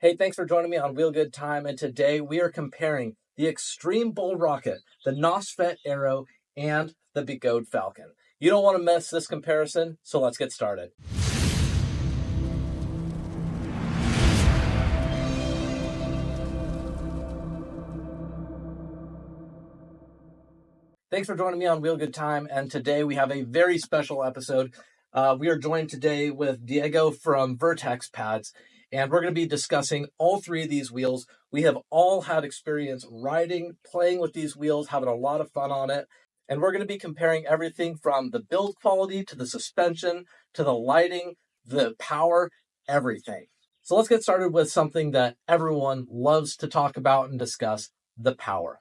Hey, thanks for joining me on Wheel Good Time. And today we are comparing the Extreme Bull Rocket, the Nosfet Aero, and the Begode Falcon. You don't want to miss this comparison, so let's get started. Thanks for joining me on Wheel Good Time. And today we have a very special episode. We are joined today with Diego from Vertex Pads, and we're going to be discussing all three of these wheels. We have all had experience riding, playing with these wheels, having a lot of fun on it. And we're going to be comparing everything from the build quality to the suspension to the lighting, the power, everything. So let's get started with something that everyone loves to talk about and discuss, the power.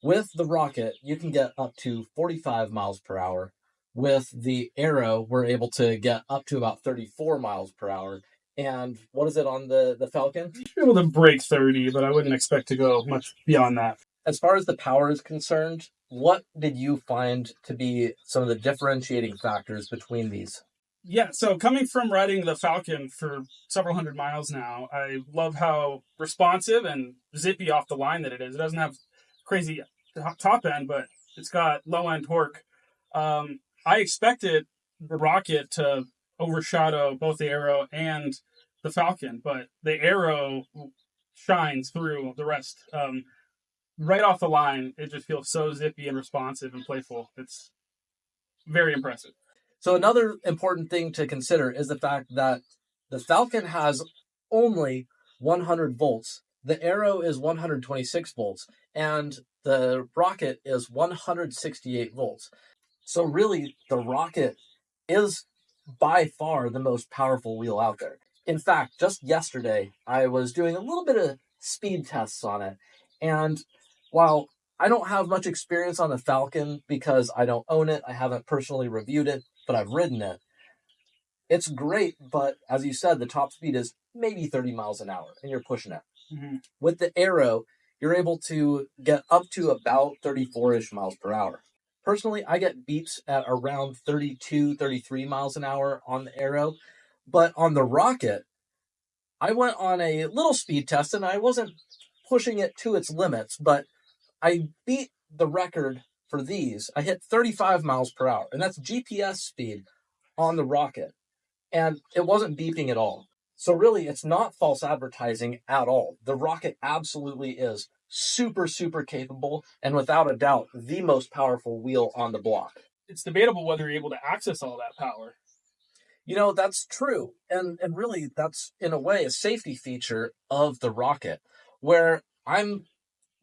With the Rocket, you can get up to 45 miles per hour. With the Aero, we're able to get up to about 34 miles per hour. And what is it on the Falcon? Be able to break 30, but I wouldn't expect to go much beyond that. As far as the power is concerned, what did you find to be some of the differentiating factors between these? Yeah, so coming from riding the Falcon for several hundred miles now, I love how responsive and zippy off the line that it is. It doesn't have crazy top end, but it's got low end torque. I expected the Rocket to overshadow both the Aero and the Falcon, but the Aero shines through the rest. Right off the line, it just feels so zippy and responsive and playful. It's very impressive. So another important thing to consider is the fact that the Falcon has only 100 volts. The Aero is 126 volts, and the Rocket is 168 volts. So really, the Rocket is by far the most powerful wheel out there. In fact, just yesterday, I was doing a little bit of speed tests on it, and while I don't have much experience on the Falcon because I don't own it, I haven't personally reviewed it, but I've ridden it. It's great, but as you said, the top speed is maybe 30 miles an hour, and you're pushing it. Mm-hmm. With the Aero, you're able to get up to about 34-ish miles per hour. Personally, I get beeps at around 32, 33 miles an hour on the Aero, but on the Rocket, I went on a little speed test, and I wasn't pushing it to its limits, but I beat the record for these. I hit 35 miles per hour, and that's GPS speed on the Rocket, and it wasn't beeping at all. So really, it's not false advertising at all. The Rocket absolutely is super, super capable, and without a doubt, the most powerful wheel on the block. It's debatable whether you're able to access all that power. You know, that's true. And really, that's, in a way, a safety feature of the Rocket, where I'm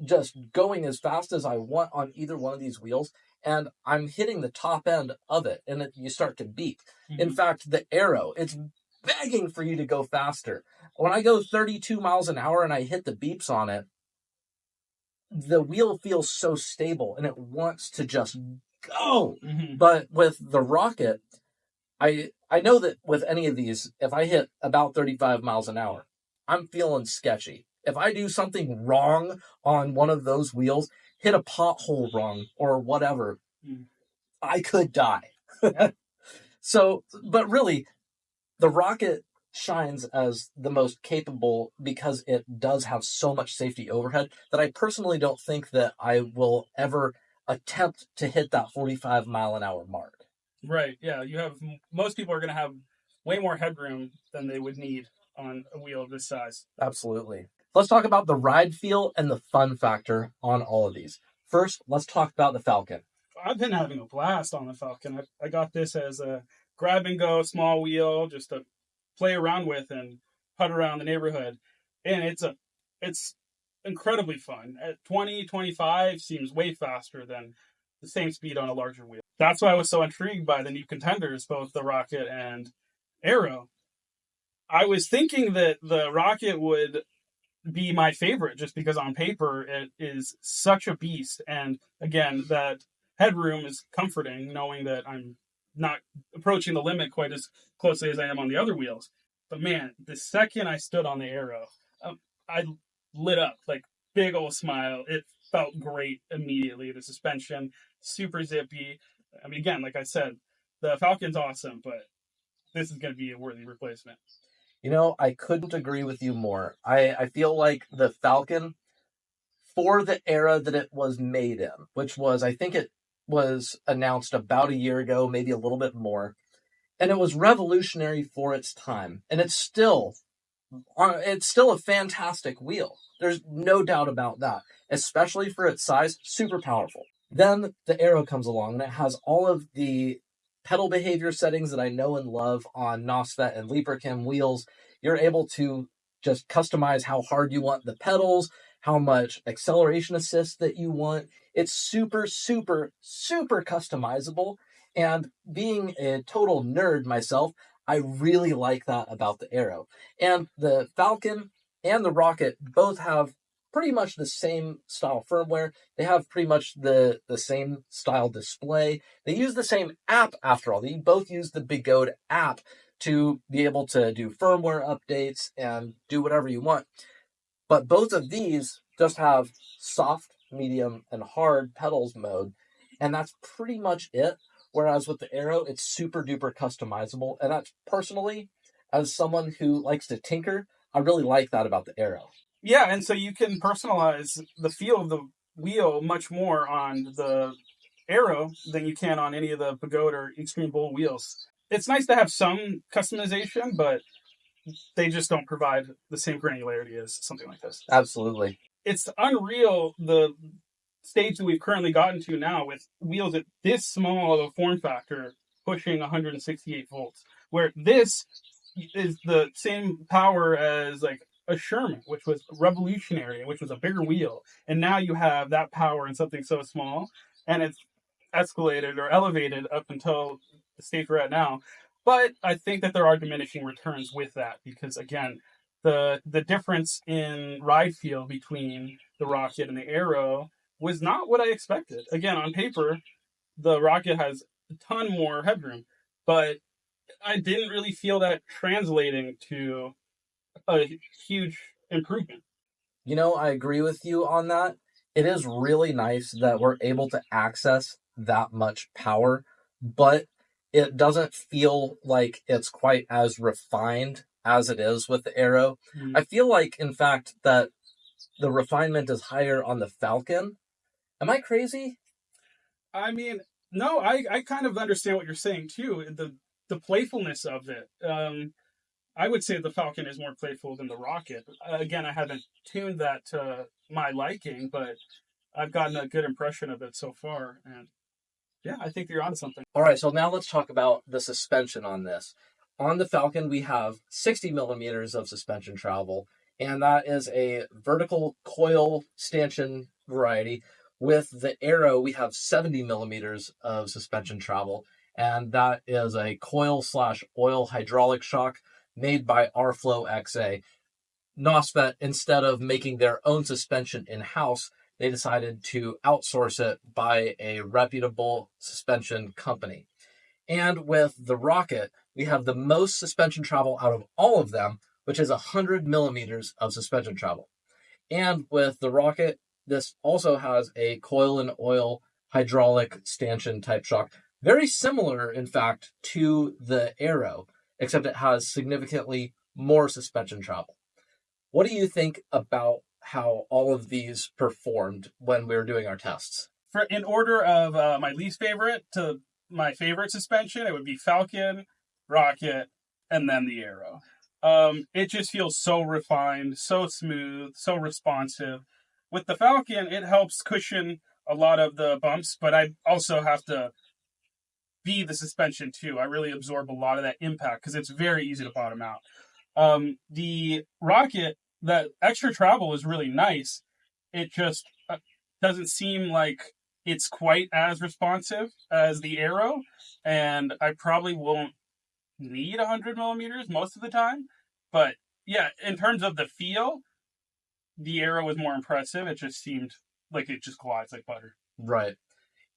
just going as fast as I want on either one of these wheels, and I'm hitting the top end of it, and you start to beep. Mm-hmm. In fact, the Aero, it's begging for you to go faster. When I go 32 miles an hour and I hit the beeps on it, the wheel feels so stable, and it wants to just go. Mm-hmm. But with the Rocket, I know that with any of these, if I hit about 35 miles an hour, I'm feeling sketchy. If I do something wrong on one of those wheels, hit a pothole wrong or whatever, I could die. So, but really, the Rocket shines as the most capable because it does have so much safety overhead that I personally don't think that I will ever attempt to hit that 45 mile an hour mark. Right, yeah. Most people are going to have way more headroom than they would need on a wheel of this size. Absolutely. Let's talk about the ride feel and the fun factor on all of these. First, let's talk about the Falcon. I've been having a blast on the Falcon. I got this as a grab and go small wheel just to play around with and putt around the neighborhood. And it's incredibly fun. At 20, 25 seems way faster than the same speed on a larger wheel. That's why I was so intrigued by the new contenders, both the Rocket and Aero. I was thinking that the Rocket would be my favorite just because on paper it is such a beast, and again, that headroom is comforting knowing that I'm not approaching the limit quite as closely as I am on the other wheels. But man, the second I stood on the Aero, I lit up, like big old smile. It felt great immediately. The suspension, super zippy. I mean, again, like I said, the Falcon's awesome, but this is going to be a worthy replacement. I couldn't agree with you more. I feel like the Falcon, for the era that it was made in, which was, I think it was announced about a year ago, maybe a little bit more, and it was revolutionary for its time. And it's still a fantastic wheel. There's no doubt about that, especially for its size, super powerful. Then the Aero comes along and it has all of the pedal behavior settings that I know and love on Nosfet and Leapercam wheels. You're able to just customize how hard you want the pedals, how much acceleration assist that you want. It's super, super, super customizable. And being a total nerd myself, I really like that about the Aero. And the Falcon and the Rocket both have pretty much the same style firmware. They have pretty much the same style display. They use the same app after all. They both use the Begode app to be able to do firmware updates and do whatever you want. But both of these just have soft, medium, and hard pedals mode, and that's pretty much it. Whereas with the Aero, it's super duper customizable, and that's personally, as someone who likes to tinker, I really like that about the Aero. Yeah, and so you can personalize the feel of the wheel much more on the Aero than you can on any of the Begode or Extreme Bull wheels. It's nice to have some customization, but they just don't provide the same granularity as something like this. Absolutely. It's unreal the stage that we've currently gotten to now with wheels at this small of a form factor pushing 168 volts, where this is the same power as like a Sherman, which was revolutionary, which was a bigger wheel. And now you have that power in something so small, and it's escalated or elevated up until the stage we're at now. But I think that there are diminishing returns with that because again, the difference in ride feel between the Rocket and the Aero was not what I expected. Again, on paper, the Rocket has a ton more headroom, but I didn't really feel that translating to a huge improvement. I agree with you on that. It is really nice that we're able to access that much power, but it doesn't feel like it's quite as refined as it is with the Aero. I feel like, in fact, that the refinement is higher on the Falcon. Am I crazy? I mean, no, I kind of understand what you're saying too. The playfulness of it. I would say the Falcon is more playful than the Rocket. Again, I haven't tuned that to my liking, but I've gotten a good impression of it so far, and yeah, I think you're onto something. All right, so now let's talk about the suspension on this. On the Falcon, we have 60 millimeters of suspension travel, and that is a vertical coil stanchion variety. With the Aero, we have 70 millimeters of suspension travel, and that is a coil slash oil hydraulic shock made by Rflow XA. Nosfet, instead of making their own suspension in house, they decided to outsource it by a reputable suspension company. And with the Rocket, we have the most suspension travel out of all of them, which is 100 millimeters of suspension travel. And with the Rocket, this also has a coil and oil hydraulic stanchion type shock. Very similar, in fact, to the Aero, except it has significantly more suspension travel. What do you think about how all of these performed when we were doing our tests? For in order of my least favorite to my favorite suspension, it would be Falcon, Rocket, and then the Aero. It just feels so refined, so smooth, so responsive. With the Falcon, it helps cushion a lot of the bumps, but I also have to be the suspension too. I really absorb a lot of that impact because it's very easy to bottom out. The Rocket, that extra travel is really nice. It just doesn't seem like it's quite as responsive as the Aero, and I probably won't need 100 millimeters most of the time. But yeah, in terms of the feel, the Aero was more impressive. It just seemed like it just glides like butter. Right.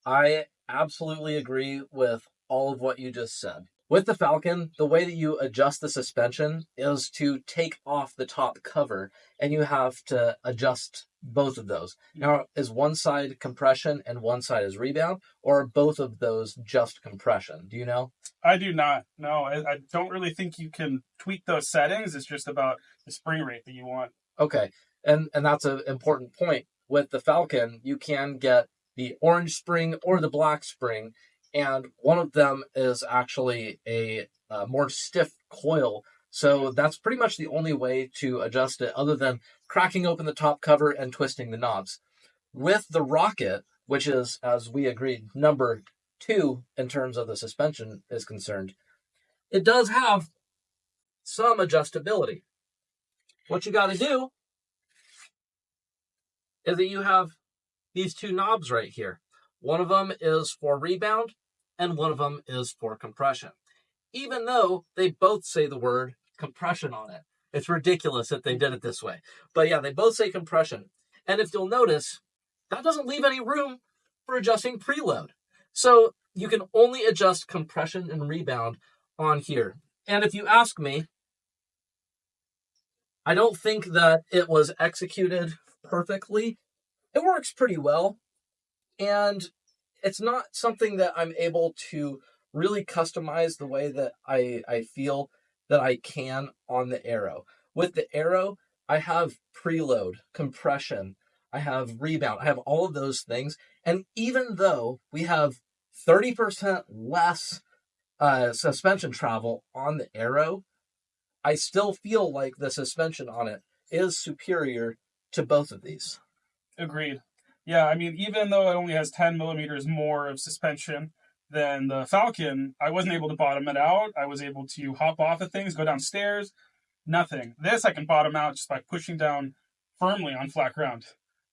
I absolutely agree with all of what you just said. With the Falcon, the way that you adjust the suspension is to take off the top cover, and you have to adjust both of those. Now, is one side compression and one side is rebound, or are both of those just compression? Do you know? I do not. No, I don't really think you can tweak those settings. It's just about the spring rate that you want. Okay, and that's an important point. With the Falcon, you can get the orange spring or the black spring, and one of them is actually a more stiff coil. So that's pretty much the only way to adjust it, other than cracking open the top cover and twisting the knobs. With the Rocket, which is, as we agreed, number 2 in terms of the suspension is concerned, it does have some adjustability. What you got to do is that you have these 2 knobs right here. One of them is for rebound, and one of them is for compression. Even though they both say the word compression on it. It's ridiculous that they did it this way. But yeah, they both say compression. And if you'll notice, that doesn't leave any room for adjusting preload. So you can only adjust compression and rebound on here. And if you ask me, I don't think that it was executed perfectly. It works pretty well. And it's not something that I'm able to really customize the way that I feel that I can on the Aero. With the Aero, I have preload, compression, I have rebound, I have all of those things. And even though we have 30% less suspension travel on the Aero, I still feel like the suspension on it is superior to both of these. Agreed. Yeah, I mean, even though it only has 10 millimeters more of suspension than the Falcon, I wasn't able to bottom it out. I was able to hop off of things, go downstairs, nothing. This I can bottom out just by pushing down firmly on flat ground.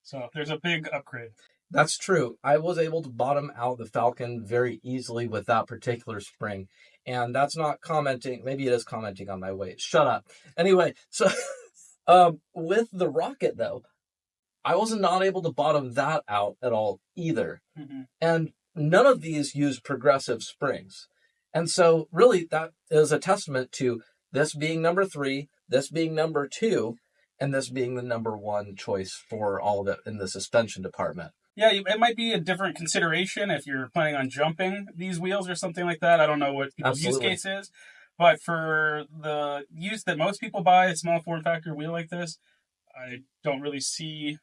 So there's a big upgrade. That's true. I was able to bottom out the Falcon very easily with that particular spring. And that's not commenting. Maybe it is commenting on my weight. Shut up. Anyway, so with the Rocket, though, I was not able to bottom that out at all either. Mm-hmm. And none of these use progressive springs. And so really that is a testament to this being number 3, this being number 2, and this being the number 1 choice for all of it in the suspension department. Yeah, it might be a different consideration if you're planning on jumping these wheels or something like that. I don't know what people's use case is. But for the use that most people buy a small form factor wheel like this, I don't really see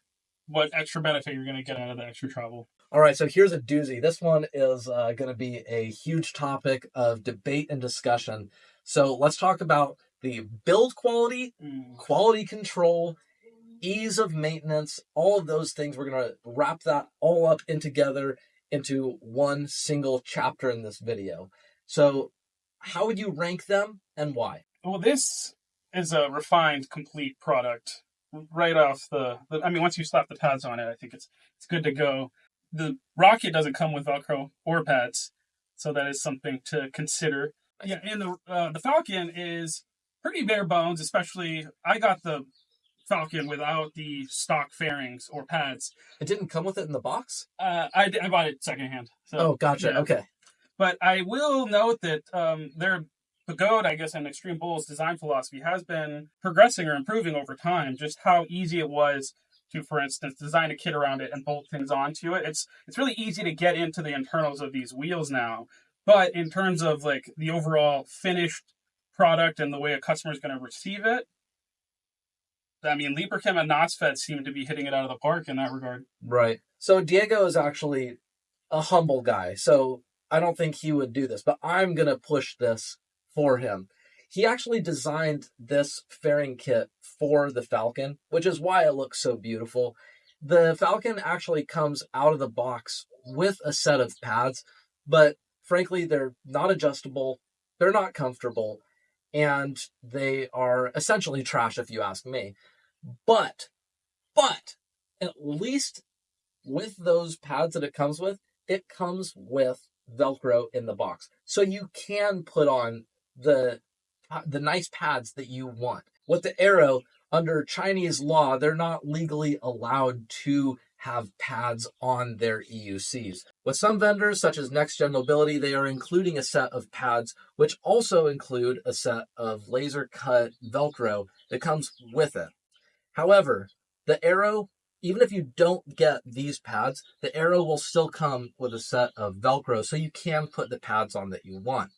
what extra benefit you're going to get out of the extra travel. All right, so here's a doozy. This one is going to be a huge topic of debate and discussion. So let's talk about the build quality, quality control, ease of maintenance, all of those things. We're going to wrap that all up in together into one single chapter in this video. So how would you rank them and why? Well, this is a refined, complete product right off I mean, once you slap the pads on it, I think it's good to go. The Rocket doesn't come with Velcro or pads, so that is something to consider. Yeah, and the Falcon is pretty bare bones, especially I got the Falcon without the stock fairings or pads. It didn't come with it in the box? I bought it secondhand. So, oh, gotcha. Yeah. Okay. But I will note that their Begode, I guess, and Extreme Bull's design philosophy has been progressing or improving over time. Just how easy it was to, for instance, design a kit around it and bolt things onto it. It's really easy to get into the internals of these wheels now. But in terms of like the overall finished product and the way a customer is going to receive it, I mean, Librachem and Nosfet seem to be hitting it out of the park in that regard. Right. So Diego is actually a humble guy, so I don't think he would do this, but I'm going to push this for him. He actually designed this fairing kit for the Falcon, which is why it looks so beautiful. The Falcon actually comes out of the box with a set of pads, but frankly, they're not adjustable, they're not comfortable, and they are essentially trash if you ask me. But at least with those pads that it comes with Velcro in the box. So you can put on the nice pads that you want. With the Aero, under Chinese law, they're not legally allowed to have pads on their EUCs. With some vendors, such as Next Gen Mobility, they are including a set of pads, which also include a set of laser cut Velcro that comes with it. However, the Aero, even if you don't get these pads, the Aero will still come with a set of Velcro, so you can put the pads on that you want.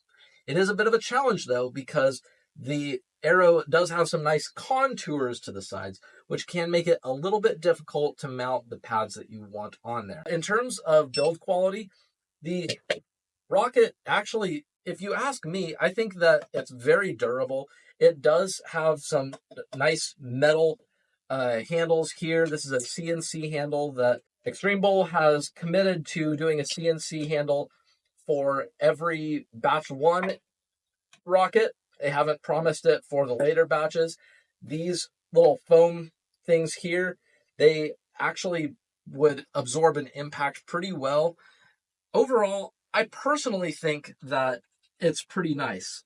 It is a bit of a challenge, though, because the Aero does have some nice contours to the sides, which can make it a little bit difficult to mount the pads that you want on there. In terms of build quality, the Rocket actually, if you ask me, I think that it's very durable. It does have some nice metal handles here. This is a CNC handle that Extreme Bowl has committed to doing a CNC handle for every batch 1 rocket. They haven't promised it for the later batches. These little foam things here, they actually would absorb an impact pretty well. Overall, I personally think that it's pretty nice.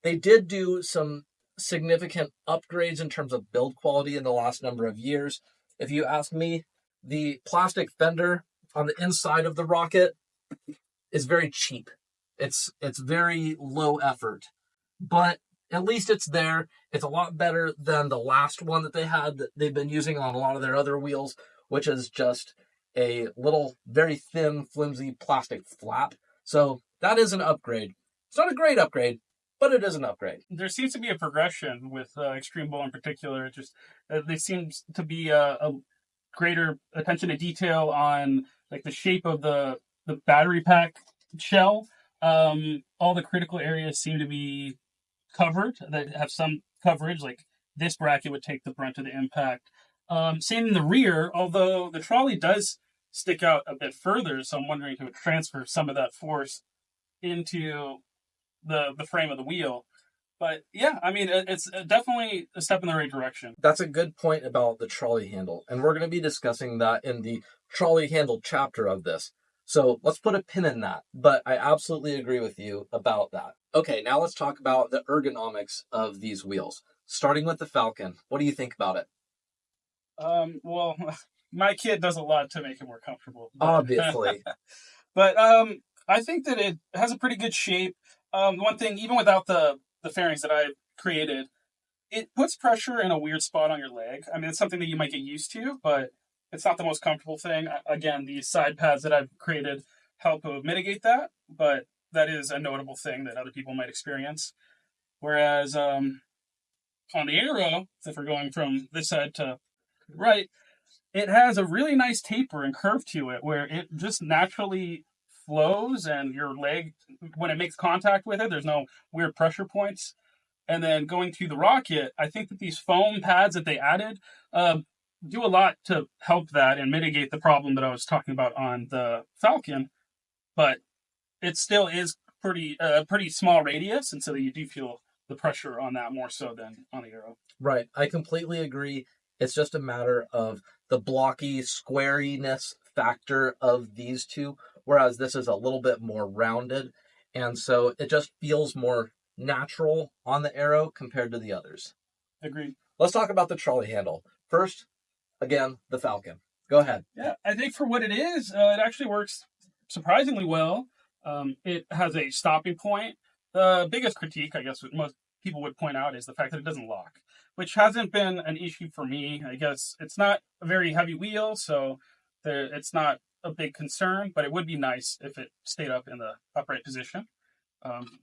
They did do some significant upgrades in terms of build quality in the last number of years. If you ask me, the plastic fender on the inside of the rocket is very cheap. It's very low effort, but at least it's there. It's a lot better than the last one that they had that they've been using on a lot of their other wheels, which is just a little very thin, flimsy plastic flap. So that is an upgrade. It's not a great upgrade, but it is an upgrade. There seems to be a progression with Extreme Bowl in particular. It just there seems to be a greater attention to detail on like the shape of the battery pack shell. All the critical areas seem to be covered that have some coverage. Like this bracket would take the brunt of the impact. Same in the rear, although the trolley does stick out a bit further. So I'm wondering if it would transfer some of that force into the frame of the wheel. But yeah, I mean, it's definitely a step in the right direction. That's a good point about the trolley handle, and we're going to be discussing that in the trolley handle chapter of this. So let's put a pin in that, but I absolutely agree with you about that. Okay, now let's talk about the ergonomics of these wheels. Starting with the Falcon, what do you think about it? Well, my kid does a lot to make it more comfortable. Obviously. But I think that it has a pretty good shape. One thing, even without the fairings that I created, it puts pressure in a weird spot on your leg. I mean, it's something that you might get used to, but it's not the most comfortable thing. Again, these side pads that I've created help to mitigate that, but that is a notable thing that other people might experience. Whereas on the Aero, if we're going from this side to right, it has a really nice taper and curve to it where it just naturally flows, and your leg, when it makes contact with it, there's no weird pressure points. And then going to the Rocket, I think that these foam pads that they added do a lot to help that and mitigate the problem that I was talking about on the Falcon. But it still is pretty small radius, and so you do feel the pressure on that more so than on the Aero. Right. I completely agree. It's just a matter of the blocky squariness factor of these two, whereas this is a little bit more rounded. And so it just feels more natural on the Aero compared to the others. Agreed. Let's talk about the trolley handle. First, again, the Falcon. Go ahead. Yeah, I think for what it is, it actually works surprisingly well. It has a stopping point. The biggest critique, I guess, most people would point out is the fact that it doesn't lock, which hasn't been an issue for me. I guess it's not a very heavy wheel, so it's not a big concern, but it would be nice if it stayed up in the upright position.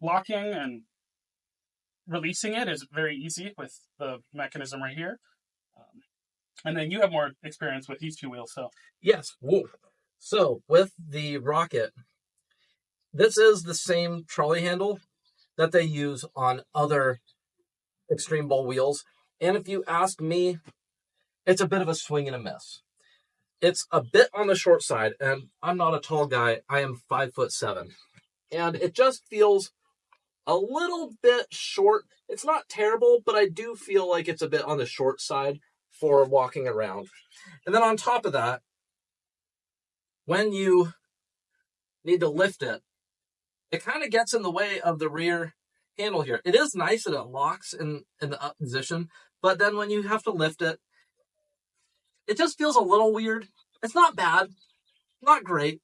Locking and releasing it is very easy with the mechanism right here. And then you have more experience with these two wheels, so. Yes. Whoa. So with the Rocket, this is the same trolley handle that they use on other Extreme Bowl wheels. And if you ask me, it's a bit of a swing and a miss. It's a bit on the short side, and I'm not a tall guy. I am 5'7", and it just feels a little bit short. It's not terrible, but I do feel like it's a bit on the short side for walking around. And then on top of that, when you need to lift it, it kind of gets in the way of the rear handle here. It is nice that it locks in the up position, but then when you have to lift it, it just feels a little weird. It's not bad, not great,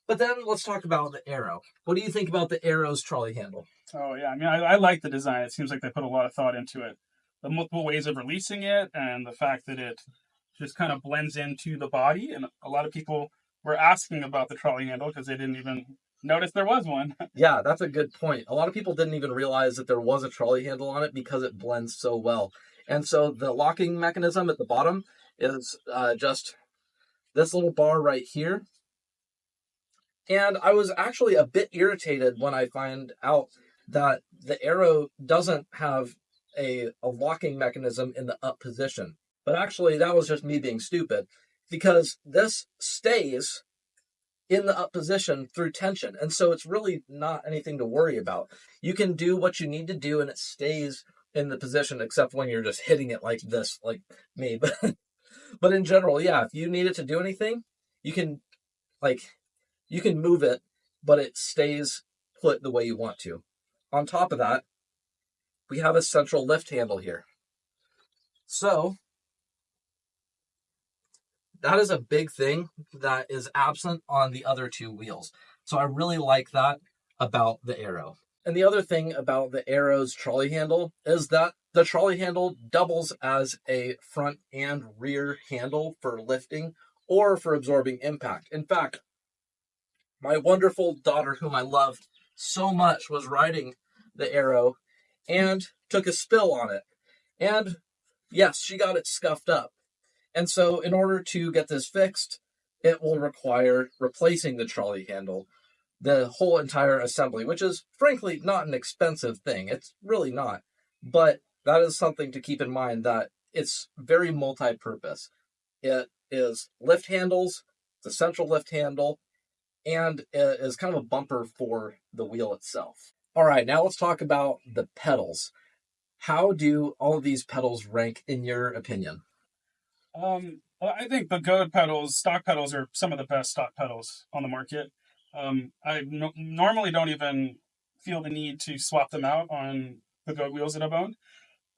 But then let's talk about the Aero. What do you think about the Aero's trolley handle? Oh yeah, I mean, I like the design. It seems like they put a lot of thought into it. The multiple ways of releasing it, and the fact that it just kind of blends into the body. And a lot of people were asking about the trolley handle because they didn't even notice there was one. Yeah, that's a good point. A lot of people didn't even realize that there was a trolley handle on it because it blends so well. And so the locking mechanism at the bottom is just this little bar right here. And I was actually a bit irritated when I find out that the Aero doesn't have a locking mechanism in the up position. But actually, that was just me being stupid because this stays in the up position through tension. And so it's really not anything to worry about. You can do what you need to do and it stays in the position, except when you're just hitting it like this, like me. But in general, yeah, if you need it to do anything, you can you can move it, but it stays put the way you want to. On top of that, we have a central lift handle here. So that is a big thing that is absent on the other two wheels. So I really like that about the Aero. And the other thing about the Aero's trolley handle is that the trolley handle doubles as a front and rear handle for lifting or for absorbing impact. In fact, my wonderful daughter, whom I love so much, was riding the Aero and took a spill on it. And yes, she got it scuffed up. And so in order to get this fixed, it will require replacing the trolley handle, the whole entire assembly, which is frankly not an expensive thing. It's really not. But that is something to keep in mind, that it's very multi-purpose. It is lift handles, the central lift handle, and it is kind of a bumper for the wheel itself. All right, now let's talk about the pedals. How do all of these pedals rank in your opinion? I think Begode pedals, stock pedals, are some of the best stock pedals on the market. Normally don't even feel the need to swap them out on Begode wheels that I've owned.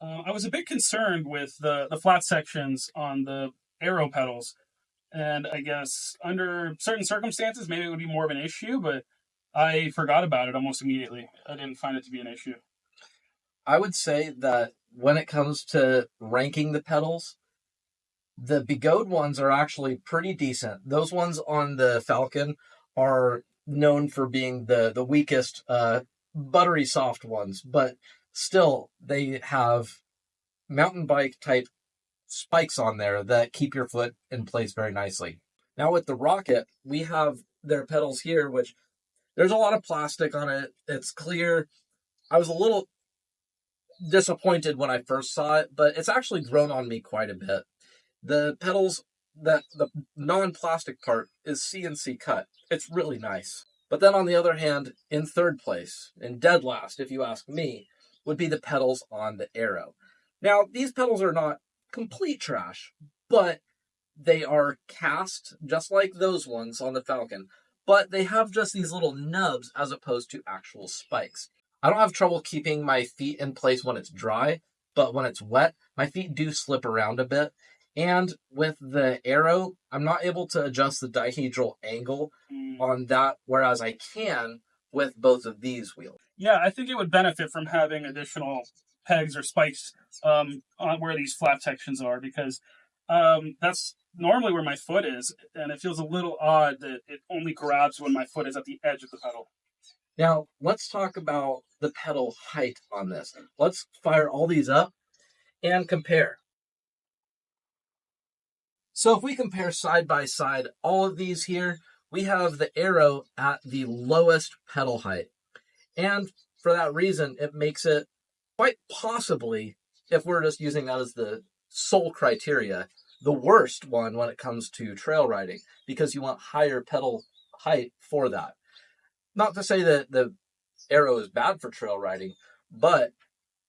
I was a bit concerned with the flat sections on the Aero pedals, and I guess under certain circumstances, maybe it would be more of an issue, but I forgot about it almost immediately. I didn't find it to be an issue. I would say that when it comes to ranking the pedals, the Begode ones are actually pretty decent. Those ones on the Falcon are known for being the weakest, buttery soft ones, but still they have mountain bike type spikes on there that keep your foot in place very nicely. Now with the Rocket, we have their pedals here, which there's a lot of plastic on it. It's clear. I was a little disappointed when I first saw it, but it's actually grown on me quite a bit. The pedals, that the non-plastic part is CNC cut. It's really nice. But then on the other hand, in third place, in dead last, if you ask me, would be the pedals on the Aero. Now, these pedals are not complete trash, but they are cast just like those ones on the Falcon, but they have just these little nubs as opposed to actual spikes. I don't have trouble keeping my feet in place when it's dry, but when it's wet, my feet do slip around a bit. And with the Aero, I'm not able to adjust the dihedral angle on that, whereas I can with both of these wheels. Yeah, I think it would benefit from having additional pegs or spikes on where these flat sections are, because that's normally where my foot is, and it feels a little odd that it only grabs when my foot is at the edge of the pedal. Now, let's talk about the pedal height on this. Let's fire all these up and compare. So if we compare side by side all of these here, we have the Aero at the lowest pedal height. And for that reason, it makes it quite possibly, if we're just using that as the sole criteria, the worst one when it comes to trail riding, because you want higher pedal height for that. Not to say that the Aero is bad for trail riding, but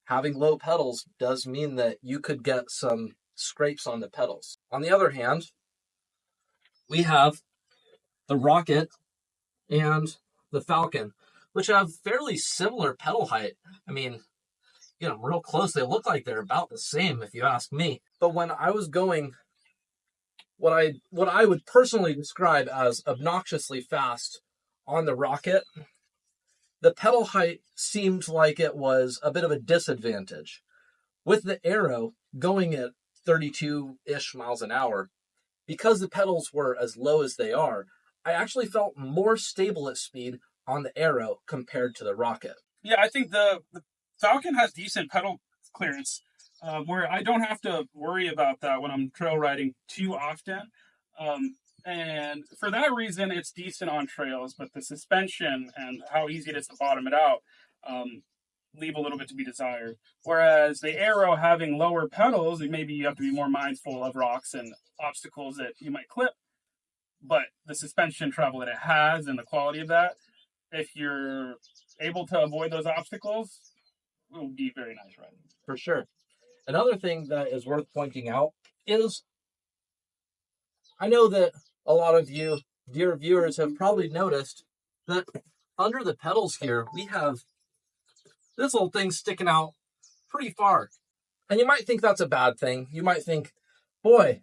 having low pedals does mean that you could get some scrapes on the pedals. On the other hand, we have the Rocket and the Falcon, which have fairly similar pedal height. I mean, real close. They look like they're about the same, if you ask me. But when I was going what I would personally describe as obnoxiously fast on the Rocket, the pedal height seemed like it was a bit of a disadvantage. With the Aero going at 32-ish miles an hour, because the pedals were as low as they are, I actually felt more stable at speed on the Aero compared to the Rocket. Yeah, I think the Falcon has decent pedal clearance, where I don't have to worry about that when I'm trail riding too often. And for that reason, it's decent on trails, but the suspension and how easy it is to bottom it out leave a little bit to be desired. Whereas the Aero having lower pedals, maybe you have to be more mindful of rocks and obstacles that you might clip. But the suspension travel that it has and the quality of that, if you're able to avoid those obstacles, it will be very nice riding. For sure. Another thing that is worth pointing out is I know that a lot of you, dear viewers, have probably noticed that under the pedals here, we have this little thing sticking out pretty far. And you might think that's a bad thing. You might think, boy,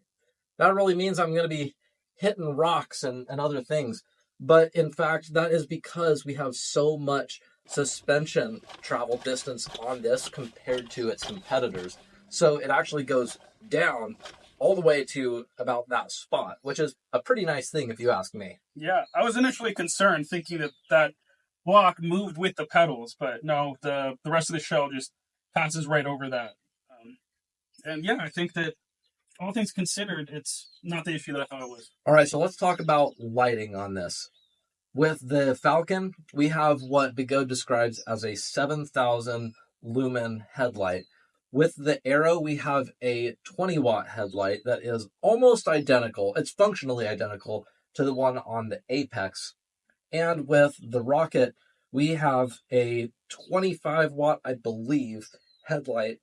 that really means I'm going to be hitting rocks and other things. But in fact, that is because we have so much suspension travel distance on this compared to its competitors. So it actually goes down all the way to about that spot, which is a pretty nice thing if you ask me. Yeah, I was initially concerned thinking that block moved with the pedals, but no, the rest of the shell just passes right over that. And yeah, I think that all things considered, it's not the issue that I thought it was. All right, so let's talk about lighting on this. With the Falcon, we have what Begode describes as a 7,000 lumen headlight. With the Aero, we have a 20-watt headlight that is almost identical. It's functionally identical to the one on the Apex. And with the Rocket, we have a 25-watt, I believe, headlight.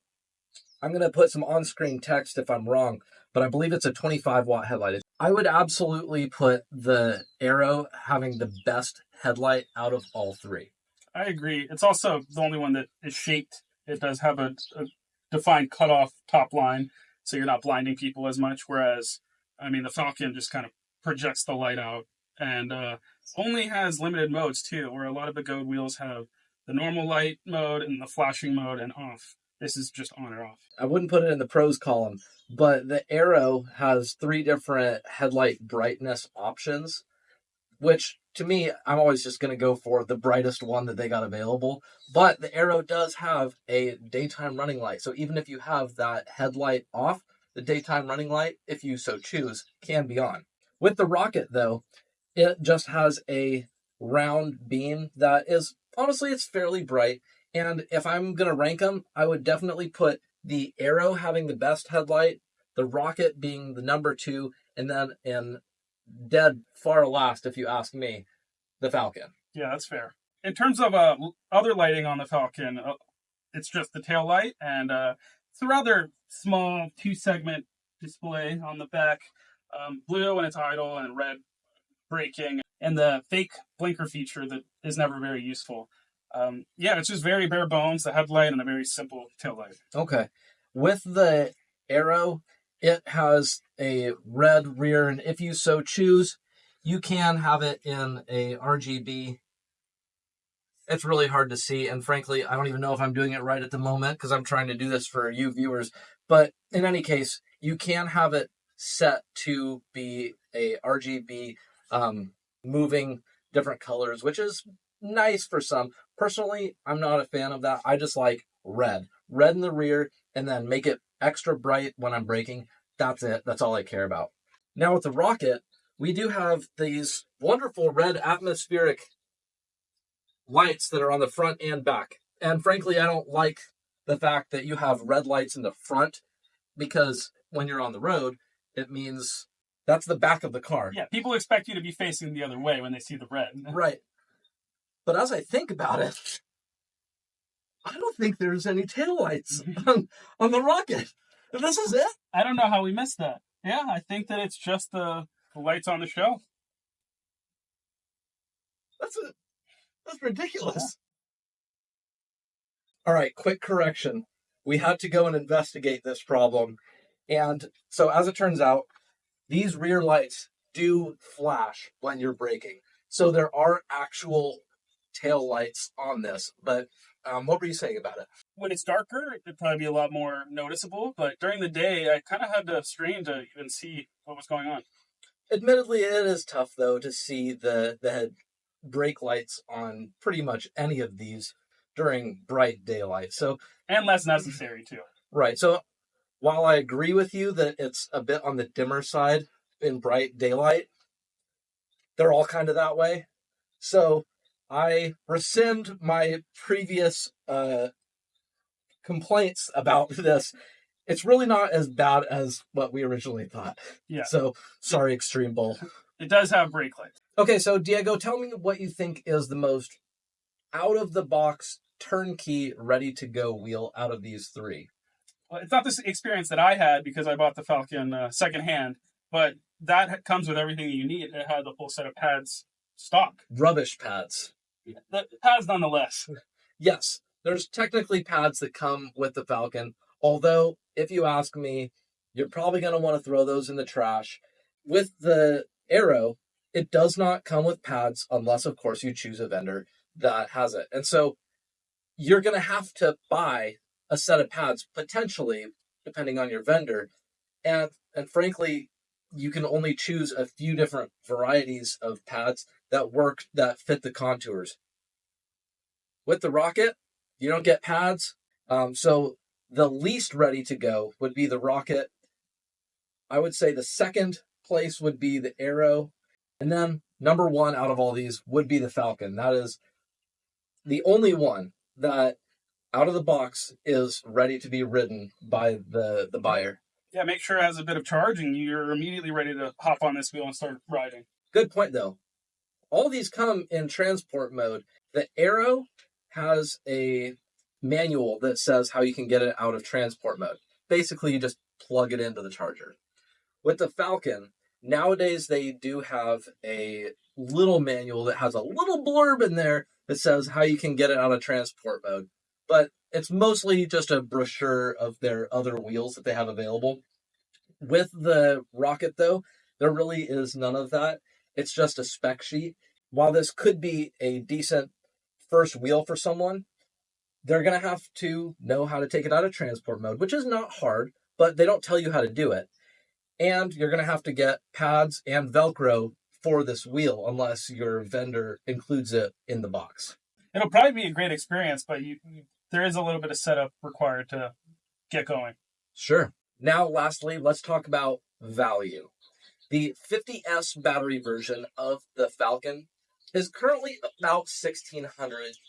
I'm going to put some on-screen text if I'm wrong, but I believe it's a 25-watt headlight. I would absolutely put the Aero having the best headlight out of all three. I agree. It's also the only one that is shaped. It does have a defined cutoff top line, so you're not blinding people as much, whereas, I mean, the Falcon just kind of projects the light out and only has limited modes, too, where a lot of Begode wheels have the normal light mode and the flashing mode and off. This is just on or off. I wouldn't put it in the pros column, but the Aero has 3 different headlight brightness options, which to me, I'm always just going to go for the brightest one that they got available. But the Aero does have a daytime running light. So even if you have that headlight off, the daytime running light, if you so choose, can be on. With the Rocket, though, it just has a round beam that is, honestly, it's fairly bright. And if I'm going to rank them, I would definitely put the Aero having the best headlight, the Rocket being the number 2, and then in dead far last, if you ask me, the Falcon. Yeah, that's fair. In terms of other lighting on the Falcon, it's just the tail light, and it's a rather small 2-segment display on the back, blue when it's idle and red braking, and the fake blinker feature that is never very useful. Yeah, it's just very bare bones, the headlight and a very simple tail light. Okay. With the Aero, it has a red rear, and if you so choose, you can have it in a RGB. It's really hard to see, and frankly, I don't even know if I'm doing it right at the moment because I'm trying to do this for you viewers. But in any case, you can have it set to be a RGB, moving different colors, which is nice for some. Personally, I'm not a fan of that. I just like red. Red in the rear, and then make it extra bright when I'm braking. That's it. That's all I care about. Now with the Rocket, we do have these wonderful red atmospheric lights that are on the front and back. And frankly, I don't like the fact that you have red lights in the front because when you're on the road, it means that's the back of the car. Yeah, people expect you to be facing the other way when they see the red. Right. But as I think about it, I don't think there's any taillights on the Rocket. This is it? I don't know how we missed that. Yeah, I think that it's just the lights on the show. That's ridiculous. All right, quick correction. We had to go and investigate this problem. And so as it turns out, these rear lights do flash when you're braking. So there are actual tail lights on this, but what were you saying about it? When it's darker, it'd probably be a lot more noticeable, but during the day, I kind of had to strain to even see what was going on. Admittedly, it is tough though to see the head brake lights on pretty much any of these during bright daylight. So, And less necessary, too. right. So, while I agree with you that it's a bit on the dimmer side in bright daylight, they're all kind of that way. So, I rescind my previous complaints about this. It's really not as bad as what we originally thought. Yeah. So, sorry, Extreme Bull. It does have brake lights. Okay, so Diego, tell me what you think is the most out of the box, turnkey, ready to go wheel out of these three. Well, it's not this experience that I had because I bought the Falcon secondhand, but that comes with everything you need. It had the full set of pads stock. Rubbish pads. The pads nonetheless. Yes, there's technically pads that come with the Falcon, although if you ask me, you're probably going to want to throw those in the trash. With the Aero, it does not come with pads unless, of course, you choose a vendor that has it. And so you're going to have to buy a set of pads, potentially, depending on your vendor. And frankly, you can only choose a few different varieties of pads that fit the contours. With the Rocket, you don't get pads. So the least ready to go would be the Rocket. I would say the second place would be the Aero. And then number one out of all these would be the Falcon. That is the only one that out of the box is ready to be ridden by the buyer. Yeah, make sure it has a bit of charge and you're immediately ready to hop on this wheel and start riding. Good point, though. All these come in transport mode. The Aero has a manual that says how you can get it out of transport mode. Basically, you just plug it into the charger. With the Falcon, nowadays they do have a little manual that has a little blurb in there that says how you can get it out of transport mode. But it's mostly just a brochure of their other wheels that they have available. With the Rocket, though, there really is none of that. It's just a spec sheet. While this could be a decent first wheel for someone, they're going to have to know how to take it out of transport mode, which is not hard, but they don't tell you how to do it. And you're going to have to get pads and Velcro for this wheel unless your vendor includes it in the box. It'll probably be a great experience, but there is a little bit of setup required to get going. Sure. Now, lastly, let's talk about value. The 50S battery version of the Falcon is currently about $1,600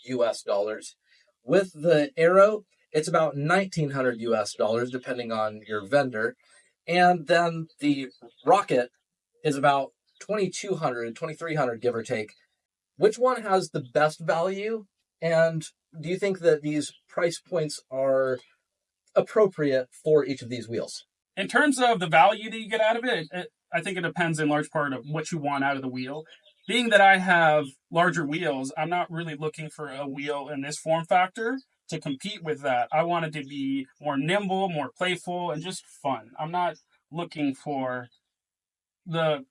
US. With the Aero, it's about $1,900 US, depending on your vendor. And then the Rocket is about $2,200, $2,300, give or take. Which one has the best value? And do you think that these price points are appropriate for each of these wheels? In terms of the value that you get out of it, I think it depends in large part of what you want out of the wheel. Being that I have larger wheels, I'm not really looking for a wheel in this form factor to compete with that. I want it to be more nimble, more playful, and just fun. I'm not looking for the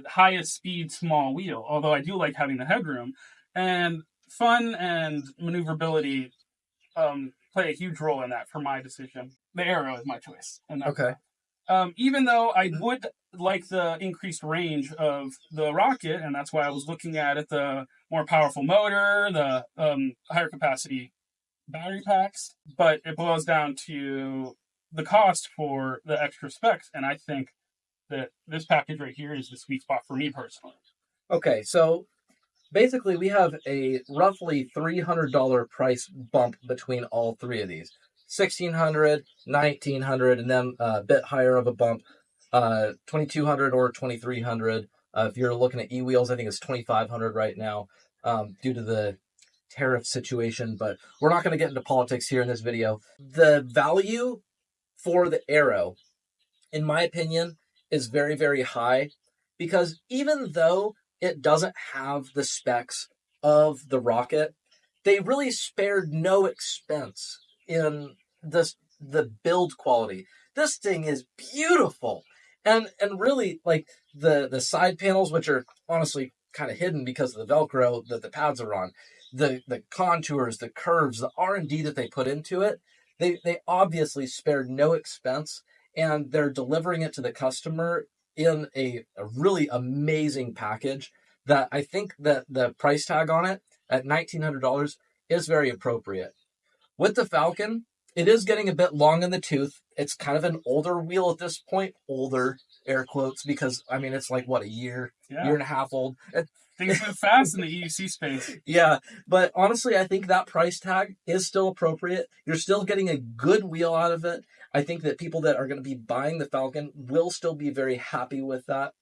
highest speed small wheel, although I do like having the headroom. And fun and maneuverability play a huge role in that for my decision. The Aero is my choice. Okay. Even though I would like the increased range of the Rocket, and that's why I was looking at it, the more powerful motor, the higher capacity battery packs, but it boils down to the cost for the extra specs, and I think that this package right here is the sweet spot for me personally. Okay, so basically we have a roughly $300 price bump between all three of these. $1,600, $1,900, and then a bit higher of a bump, $2,200 or $2,300. If you're looking at e-wheels, I think it's $2,500 right now due to the tariff situation, but we're not going to get into politics here in this video. The value for the Aero, in my opinion, is very, very high because even though it doesn't have the specs of the Rocket, they really spared no expense in the build quality. This thing is beautiful. And really, like the side panels, which are honestly kind of hidden because of the Velcro that the pads are on. The contours, the curves, the R&D that they put into it, they obviously spared no expense, and they're delivering it to the customer in a really amazing package that I think that the price tag on it at $1,900 is very appropriate. With the Falcon, it is getting a bit long in the tooth. It's kind of an older wheel at this point, older air quotes, because I mean it's like what, a year and a half old. Things move fast in the EUC space. Yeah, but honestly, I think that price tag is still appropriate. You're still getting a good wheel out of it. I think that people that are going to be buying the Falcon will still be very happy with that.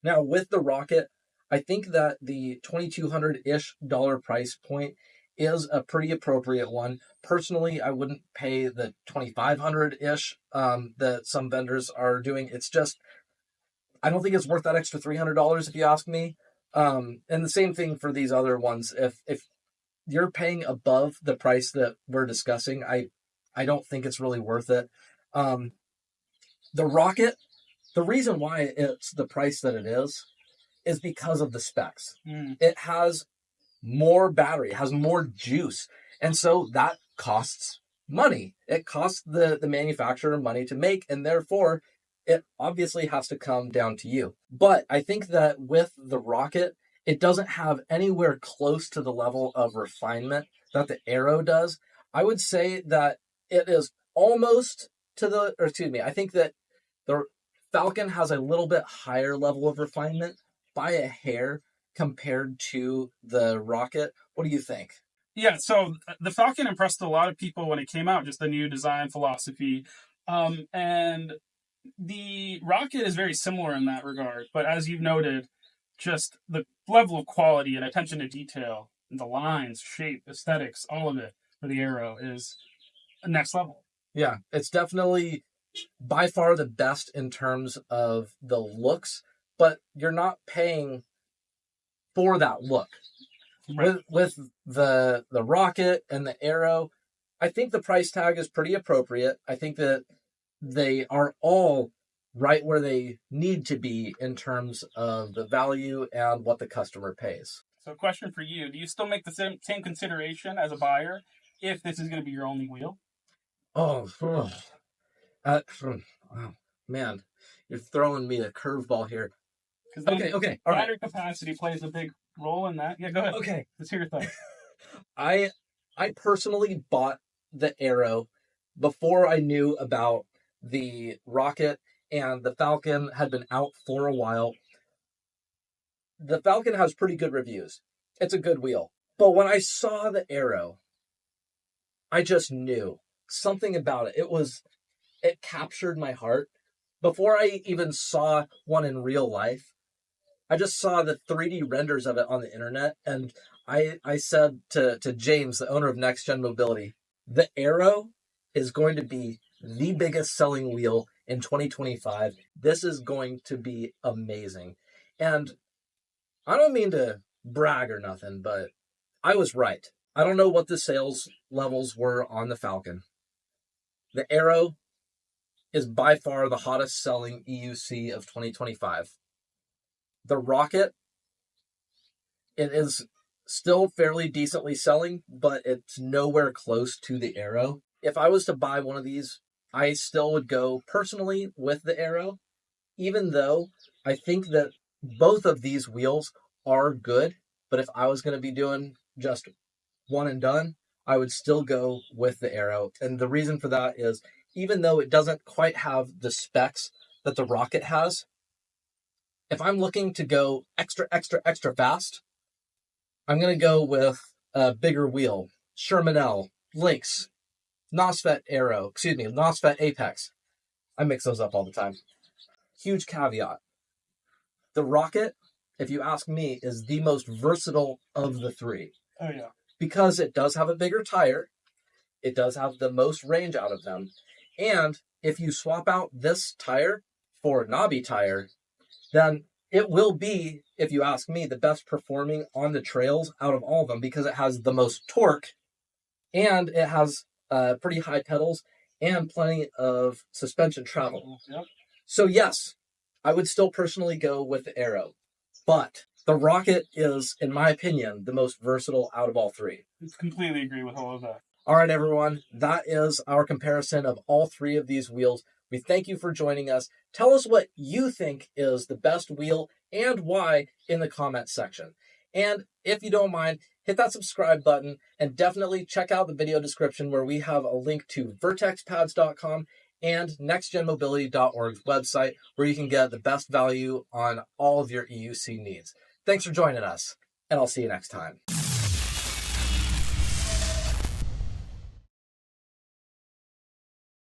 Now, with the Rocket, I think that the $2,200-ish price point is a pretty appropriate one. Personally, I wouldn't pay the $2,500-ish that some vendors are doing. It's just, I don't think it's worth that extra $300 if you ask me. And the same thing for these other ones. If you're paying above the price that we're discussing, I don't think it's really worth it. The Rocket, the reason why it's the price that it is because of the specs. It has more battery, it has more juice. And so that costs money. It costs the manufacturer money to make, and therefore it obviously has to come down to you. But I think that with the Rocket, it doesn't have anywhere close to the level of refinement that the Aero does. I would say that it is almost to the, or excuse me, I think that the Falcon has a little bit higher level of refinement by a hair compared to the Rocket. What do you think? Yeah, so the Falcon impressed a lot of people when it came out, just the new design philosophy. And the Rocket is very similar in that regard, but as you've noted, just the level of quality and attention to detail, the lines, shape, aesthetics, all of it for the Aero is next level. Yeah, it's definitely by far the best in terms of the looks, but you're not paying for that look. Right. With the Rocket and the Aero, I think the price tag is pretty appropriate. I think that they are all right where they need to be in terms of the value and what the customer pays. So, question for you: do you still make the same consideration as a buyer if this is going to be your only wheel? Oh, man, you're throwing me a curveball here. Okay, all battery capacity plays a big role in that. Yeah, go ahead. Okay, let's hear your thoughts. I personally bought the Aero before I knew about the Rocket, and the Falcon had been out for a while. The Falcon has pretty good reviews. It's a good wheel. But when I saw the Aero, I just knew something about it. It captured my heart. Before I even saw one in real life, I just saw the 3D renders of it on the internet, and I said to James, the owner of Next Gen Mobility, the Aero is going to be the biggest selling wheel in 2025. This is going to be amazing. And I don't mean to brag or nothing, but I was right. I don't know what the sales levels were on the Falcon. The Aero is by far the hottest selling EUC of 2025. The Rocket, it is still fairly decently selling, but it's nowhere close to the Aero. If I was to buy one of these, I still would go personally with the Aero, even though I think that both of these wheels are good. But if I was going to be doing just one and done, I would still go with the Aero. And the reason for that is, even though it doesn't quite have the specs that the Rocket has, if I'm looking to go extra fast, I'm going to go with a bigger wheel. Sherman Lynx, Nosfet Apex. I mix those up all the time. Huge caveat. The Rocket, if you ask me, is the most versatile of the three. Oh, yeah. Because it does have a bigger tire. It does have the most range out of them. And if you swap out this tire for a knobby tire, then it will be, if you ask me, the best performing on the trails out of all of them, because it has the most torque and it has pretty high pedals and plenty of suspension travel. Yep. So yes, I would still personally go with the Aero, but The Rocket is, in my opinion, the most versatile out of all three. I completely agree with all of that. All right, everyone, that is our comparison of all three of these wheels. We thank you for joining us. Tell us what you think is the best wheel and why in the comments section. And if you don't mind, hit that subscribe button and definitely check out the video description where we have a link to vertexpads.com and nextgenmobility.org's website where you can get the best value on all of your EUC needs. Thanks for joining us, and I'll see you next time.